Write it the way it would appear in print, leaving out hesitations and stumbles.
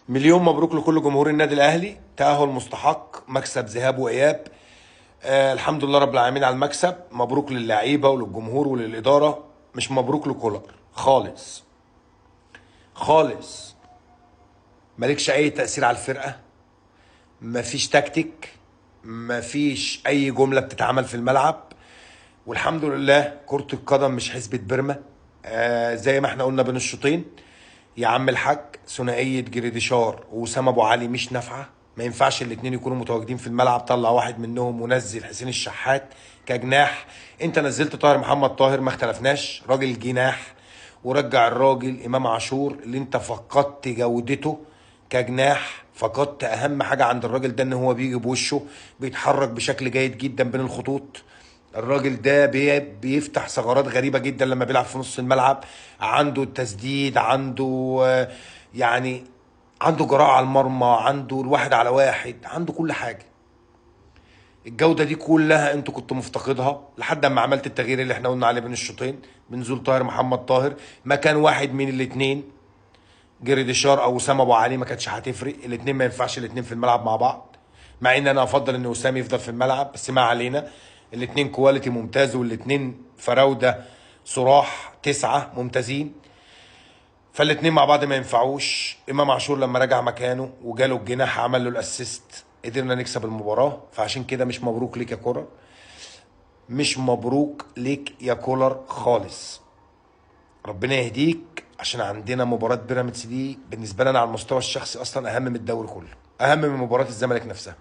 مليون مبروك لكل جمهور النادي الاهلي، تأهل مستحق، مكسب ذهاب واياب. الحمد لله رب العالمين على المكسب. مبروك للعيبه وللجمهور وللاداره، مش مبروك لكولر خالص خالص. مالكش اي تأثير على الفرقه، مفيش تكتيك، مفيش اي جمله بتتعمل في الملعب. والحمد لله كرة القدم مش حسبة بيرما. زي ما احنا قلنا بين الشوطين يا عم الحاج، ثنائية جريديشار ووسام ابو علي مش نافعة. ما ينفعش الاتنين يكونوا متواجدين في الملعب. طلع واحد منهم ونزل حسين الشحات كجناح. انت نزلت طاهر محمد طاهر، ما اختلفناش، راجل جناح. ورجع الراجل امام عاشور اللي انت فقدت جودته كجناح. فقدت اهم حاجة عند الراجل ده، ان هو بيجي بوشه، بيتحرك بشكل جيد جدا بين الخطوط. الراجل ده بيفتح ثغرات غريبة جدا لما بيلعب في نص الملعب. عنده التسديد، عنده يعني عنده جراءة على المرمى، عنده الواحد على واحد، عنده كل حاجة. الجودة دي كلها انتوا كنتوا مفتقدها لحد ما عملت التغيير اللي احنا قلنا عليه بين الشوطين، بنزول طاهر محمد طاهر مكان واحد من الاتنين، جريديشار او وسام ابو علي. ما كانتش هتفرق الاتنين، ما ينفعش الاتنين في الملعب مع بعض. مع ان انا افضل ان وسام يفضل في الملعب، بس ما علينا. الاتنين كواليتي ممتاز، والاتنين فراوده صراح تسعة ممتازين. فالاتنين مع بعض ما ينفعوش. امام عاشور لما رجع مكانه وجاله الجناح عمل له الاسيست، قدرنا نكسب المباراه. فعشان كده مش مبروك ليك يا كولر، مش مبروك ليك يا كولر خالص. ربنا يهديك، عشان عندنا مباراة بيراميدز دي بالنسبة لنا على المستوى الشخصي أصلا أهم من الدوري كله، أهم من مباراة الزمالك نفسها.